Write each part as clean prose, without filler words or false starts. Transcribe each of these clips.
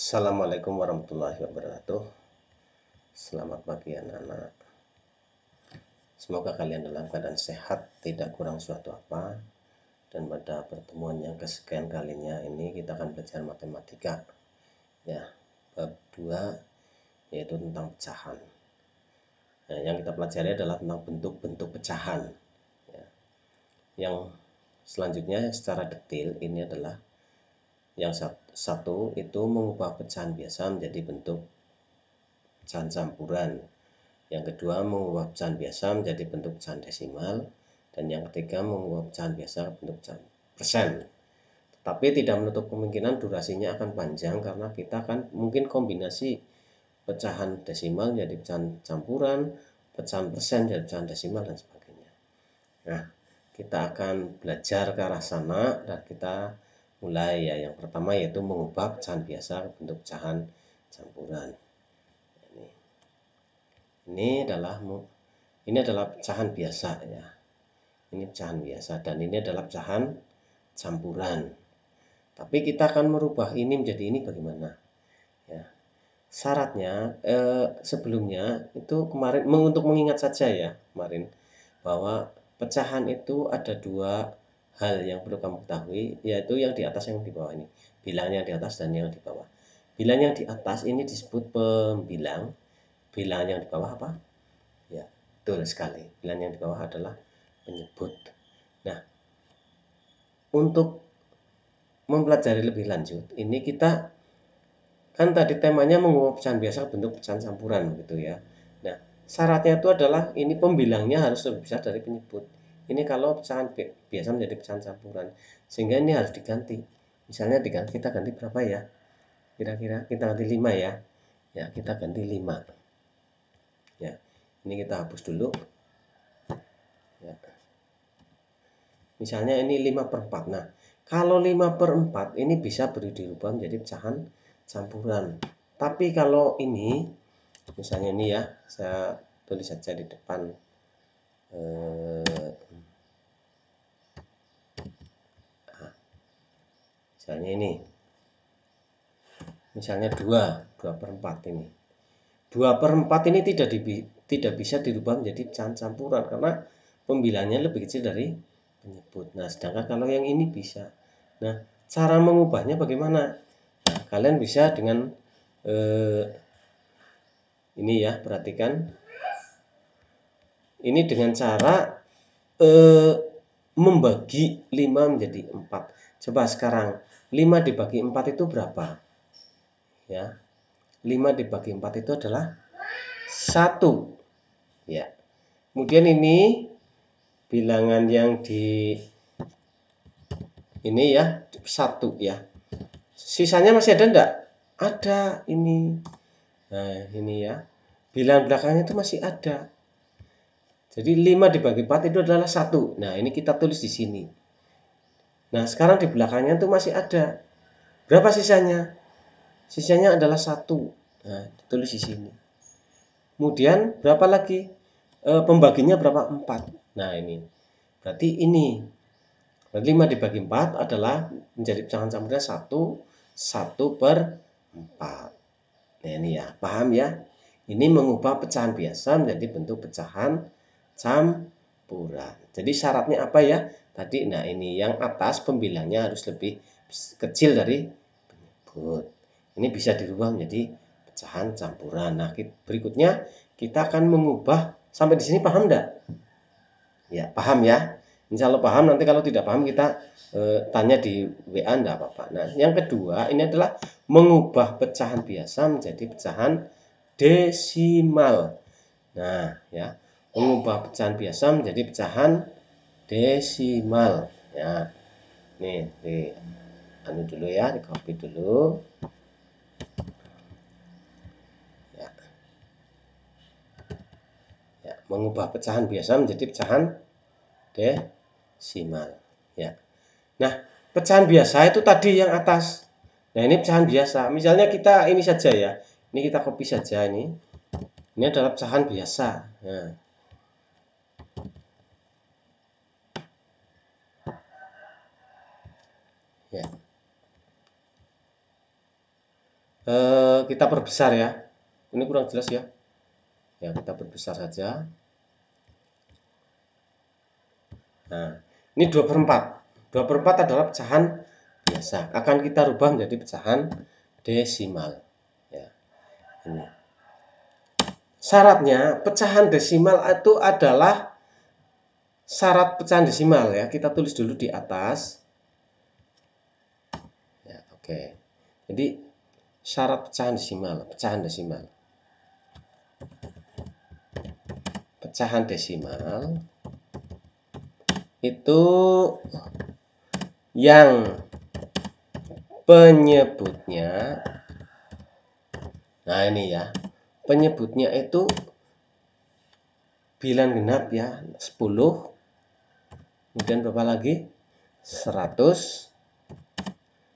Assalamualaikum warahmatullahi wabarakatuh. Selamat pagi anak-anak. Semoga kalian dalam keadaan sehat, tidak kurang suatu apa. Dan pada pertemuan yang kesekian kalinya ini kita akan belajar matematika. Ya, bab 2 yaitu tentang pecahan. Nah, yang kita pelajari adalah tentang bentuk-bentuk pecahan. Ya. Yang selanjutnya secara detail ini adalah yang satu itu mengubah pecahan biasa menjadi bentuk pecahan campuran. Yang kedua, mengubah pecahan biasa menjadi bentuk pecahan desimal. Dan yang ketiga, mengubah pecahan biasa bentuk pecahan persen. Tapi tidak menutup kemungkinan durasinya akan panjang karena kita akan mungkin kombinasi pecahan desimal jadi pecahan campuran, pecahan persen jadi pecahan desimal, dan sebagainya. Nah, kita akan belajar ke arah sana dan kita mulai ya. Yang pertama yaitu mengubah pecahan biasa bentuk pecahan campuran. Ini adalah pecahan biasa ya. Ini pecahan biasa dan ini adalah pecahan campuran. Tapi kita akan merubah ini menjadi ini bagaimana? Ya. Syaratnya sebelumnya itu kemarin untuk mengingat saja ya kemarin bahwa pecahan itu ada dua hal yang perlu kamu ketahui, yaitu yang di atas yang di bawah ini. Bilang yang di atas dan yang di bawah. Bilang yang di atas ini disebut pembilang. Bilang yang di bawah apa? Ya, betul sekali. Bilang yang di bawah adalah penyebut. Nah, untuk mempelajari lebih lanjut, ini kita kan tadi temanya mengubah pecahan biasa bentuk pecahan campuran gitu ya. Nah, syaratnya itu adalah ini pembilangnya harus lebih besar dari penyebut. Ini kalau pecahan biasa menjadi pecahan campuran, sehingga ini harus diganti. Misalnya kita ganti berapa ya? Kira-kira kita ganti 5 ya. Ya, kita ganti 5. Ya, ini kita hapus dulu. Ya. Misalnya ini 5/4. Nah, kalau 5/4 ini bisa dirubah menjadi pecahan campuran. Tapi kalau ini, misalnya ini ya, saya tulis saja di depan. Misalnya ini. Misalnya 2/4 ini. 2/4 ini tidak bisa dirubah menjadi pecahan campuran karena pembilangnya lebih kecil dari penyebut. Nah, sedangkan kalau yang ini bisa. Nah, cara mengubahnya bagaimana? Nah, kalian bisa dengan ini ya, perhatikan. Ini dengan cara membagi 5 menjadi 4. Coba sekarang 5 dibagi 4 itu berapa? Ya. 5 dibagi 4 itu adalah 1. Ya. Kemudian ini bilangan yang di ini ya, 1 ya. Sisanya masih ada enggak? Ada ini. Nah, ini ya. Bilangan belakangnya itu masih ada. Jadi 5 dibagi 4 itu adalah 1. Nah, ini kita tulis di sini. Nah, sekarang di belakangnya itu masih ada. Berapa sisanya? Sisanya adalah 1. Nah, ditulis di sini. Kemudian berapa lagi? Pembaginya berapa? 4. Nah, ini. Berarti ini. 5 dibagi 4 adalah menjadi pecahan campurannya 1/4. Nah, ini ya. Paham ya? Ini mengubah pecahan biasa menjadi bentuk pecahan campuran. Jadi syaratnya apa ya? Tadi, nah ini yang atas pembilangnya harus lebih kecil dari penyebut. Ini bisa dirubah menjadi pecahan campuran. Nah, berikutnya kita akan mengubah. Sampai di sini paham enggak? Ya, paham ya? Insya Allah paham. Nanti kalau tidak paham kita tanya di WA, enggak apa-apa. Nah, yang kedua ini adalah mengubah pecahan biasa menjadi pecahan desimal. Nah, ya, mengubah pecahan biasa menjadi pecahan desimal. Ya, nih di anu dulu ya, di copy dulu. Ya, ya, mengubah pecahan biasa menjadi pecahan desimal. Ya. Nah, pecahan biasa itu tadi yang atas. Nah, ini pecahan biasa. Misalnya kita ini saja ya. Ini kita copy saja ini. Ini adalah pecahan biasa. Nah. Ya. Kita perbesar ya. Ini kurang jelas ya. Ya, kita perbesar saja. Nah, ini 2/4. 2/4 adalah pecahan biasa. Akan kita rubah menjadi pecahan desimal. Ya, ini. Syaratnya pecahan desimal itu adalah syarat pecahan desimal ya. Kita tulis dulu di atas. Ya, oke. Jadi syarat pecahan desimal, pecahan desimal. Pecahan desimal itu yang penyebutnya, nah ini ya, penyebutnya itu bilang genap ya, 10, kemudian berapa lagi? 100,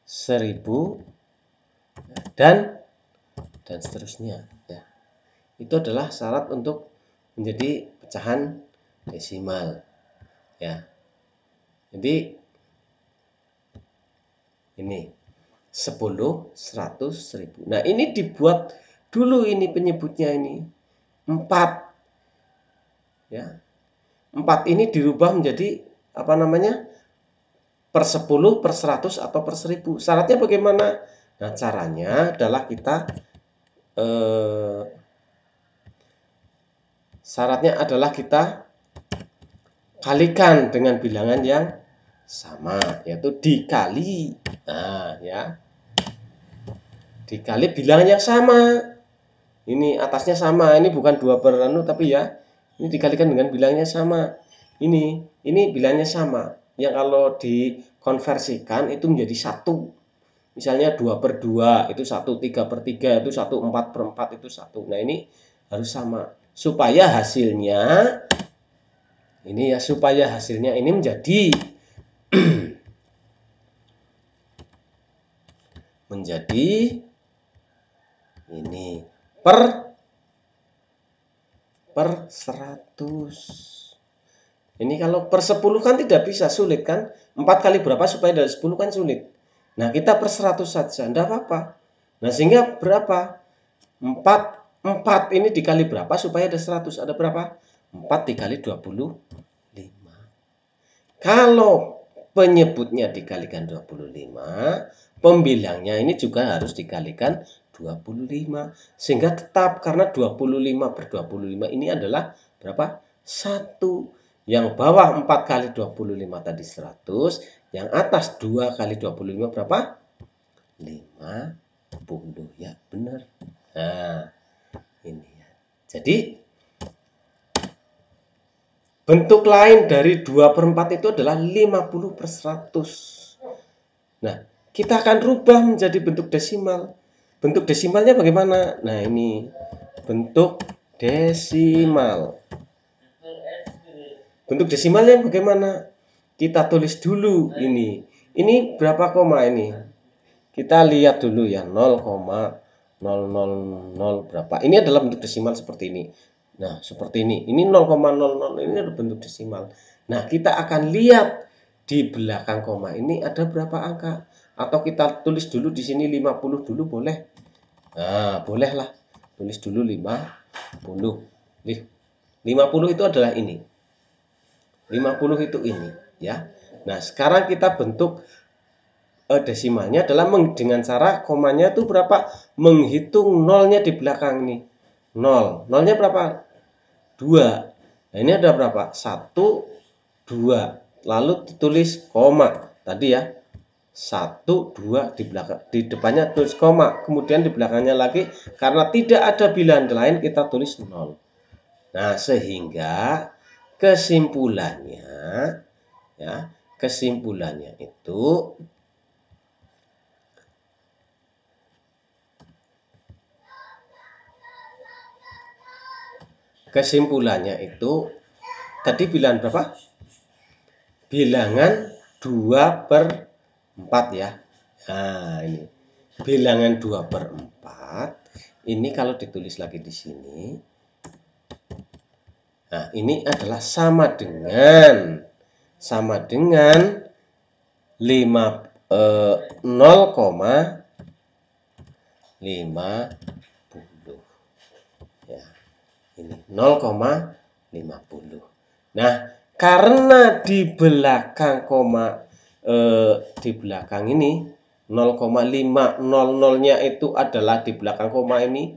1000, dan seterusnya ya. Itu adalah syarat untuk menjadi pecahan desimal ya. Jadi ini 10, 100, 1000. Nah, ini dibuat dulu ini penyebutnya ini 4 ya. 4 ini dirubah menjadi apa namanya? Per 10, per 100 atau per 1000. Syaratnya bagaimana? Nah, caranya adalah kita syaratnya adalah kita kalikan dengan bilangan yang sama, yaitu dikali. Nah, ya. Dikali bilangan yang sama. Ini atasnya sama, ini bukan 2/anu tapi ya. Ini dikalikan dengan bilangnya sama. Ini bilangnya sama. Yang kalau dikonversikan itu menjadi 1. Misalnya 2/2 itu 1, 3/3 itu 1, 4/4 itu 1. Nah, ini harus sama. Supaya hasilnya ini ya, supaya hasilnya ini menjadi menjadi ini per 100. Ini kalau per 10 kan tidak bisa, sulit kan? 4 kali berapa supaya dari 10 kan sulit. Nah, kita per 100 saja, enggak apa-apa. Nah, sehingga berapa? 4 ini dikali berapa supaya ada 100? Ada berapa? 4 dikali 25. Kalau penyebutnya dikalikan 25, pembilangnya ini juga harus dikalikan 25. Sehingga tetap, karena 25/25 ini adalah berapa? 1. Yang bawah 4 kali 25 tadi 100, yang atas 2 kali 25 berapa? 50. Ya, benar. Nah, ini ya. Jadi bentuk lain dari 2/4 itu adalah 50/100. Nah, kita akan rubah menjadi bentuk desimal. Bentuk desimalnya bagaimana? Nah, ini bentuk desimal. Bentuk desimalnya bagaimana? Kita tulis dulu ini. Ini berapa koma ini? Kita lihat dulu ya, 0,000 berapa. Ini adalah bentuk desimal seperti ini. Nah, seperti ini. Ini 0,00, ini adalah bentuk desimal. Nah, kita akan lihat di belakang koma ini ada berapa angka. Atau kita tulis dulu di sini 50 dulu boleh. Nah, bolehlah. Tulis dulu 50. 50 itu adalah ini. 50 itu ini, ya. Nah, sekarang kita bentuk desimalnya adalah dengan cara komanya itu berapa? Menghitung nolnya di belakang nih. 0. Nolnya berapa? 2. Nah, ini ada berapa? 1, 2. Lalu ditulis koma. Tadi ya. 1, 2 di belakang, di depannya tulis koma. Kemudian di belakangnya lagi karena tidak ada bilangan lain kita tulis 0. Nah, sehingga kesimpulannya ya, kesimpulannya itu tadi bilangan berapa? Bilangan 2/4 ya. Nah, ini bilangan 2/4 ini kalau ditulis lagi di sini. Nah, ini adalah sama dengan 0,5 Ya, ini 0,50. Nah, karena di belakang di belakang ini 0,500-nya itu adalah di belakang koma ini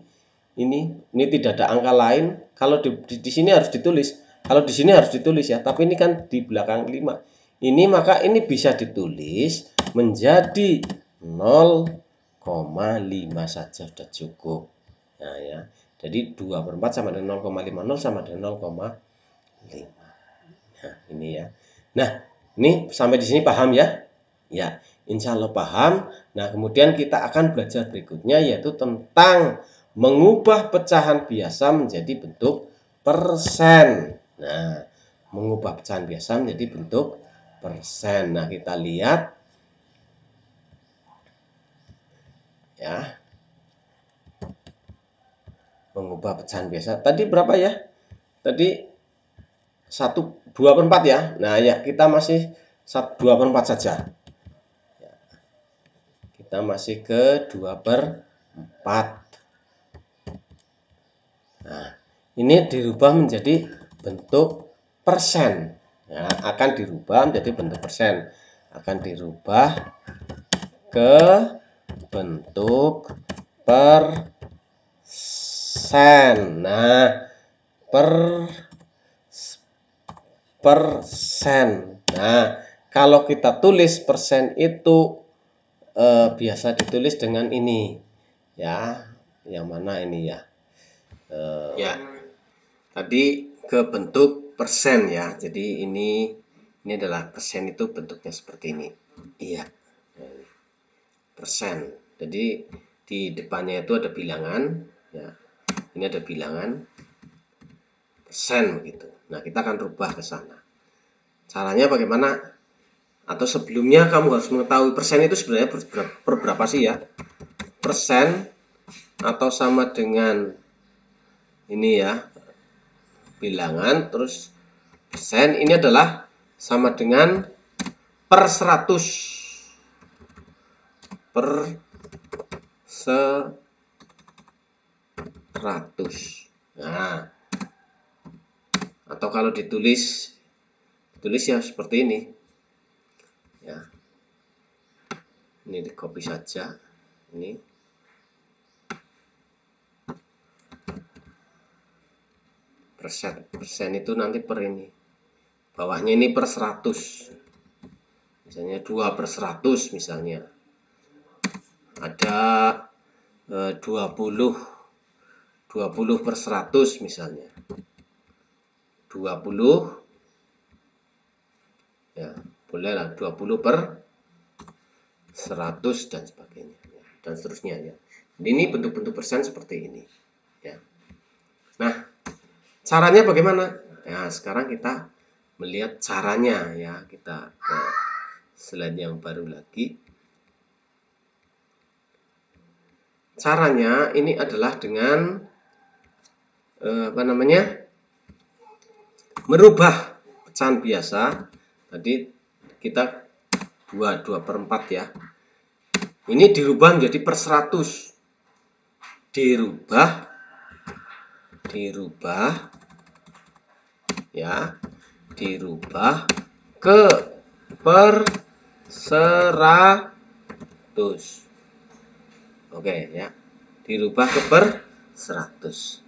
tidak ada angka lain. Kalau di sini harus ditulis. Kalau di sini harus ditulis ya, tapi ini kan di belakang 5. Ini maka ini bisa ditulis menjadi 0,5 saja sudah cukup. Nah ya. Jadi 2/4 sama dengan 0,50 sama dengan 0,5. Nah, ini ya. Nah, ini sampai di sini paham ya? Ya, insya Allah paham. Nah, kemudian kita akan belajar berikutnya yaitu tentang mengubah pecahan biasa menjadi bentuk persen. Nah, mengubah pecahan biasa menjadi bentuk persen. Nah, kita lihat ya. Mengubah pecahan biasa. Tadi berapa ya? Tadi 2/4 ya. Nah, ya, kita masih 2/4 saja. Kita masih ke 2/4. Nah, ini dirubah menjadi bentuk persen. Nah, akan dirubah menjadi bentuk persen. Akan dirubah ke bentuk persen. Nah, persen. Nah, kalau kita tulis persen itu biasa ditulis dengan ini. Ya, yang mana ini ya? Ya, tadi ke bentuk persen ya. Jadi ini adalah persen itu bentuknya seperti ini. Iya, persen. Jadi di depannya itu ada bilangan. Ya, ini ada bilangan persen begitu. Nah, kita akan rubah ke sana. Caranya bagaimana? Atau sebelumnya kamu harus mengetahui persen itu sebenarnya berapa sih ya? Persen atau sama dengan ini ya, bilangan terus persen ini adalah sama dengan per 100 per 100. Nah, atau kalau ditulis ya seperti ini ya, ini di copy saja ini. Persen itu nanti per ini, bawahnya ini per 100, misalnya 2/100, misalnya ada 20 per 100, misalnya 20 ya, bolehlah 20 per 100 dan sebagainya ya, dan seterusnya ya. Ini bentuk-bentuk persen seperti ini ya. Nah, caranya bagaimana? Nah, sekarang kita melihat caranya ya. Kita ke slide yang baru lagi. Caranya ini adalah dengan merubah pecahan biasa. Tadi kita 2/4 ya. Ini dirubah menjadi per 100. Dirubah ya, dirubah ke per 100. Oke ya, dirubah ke per 100.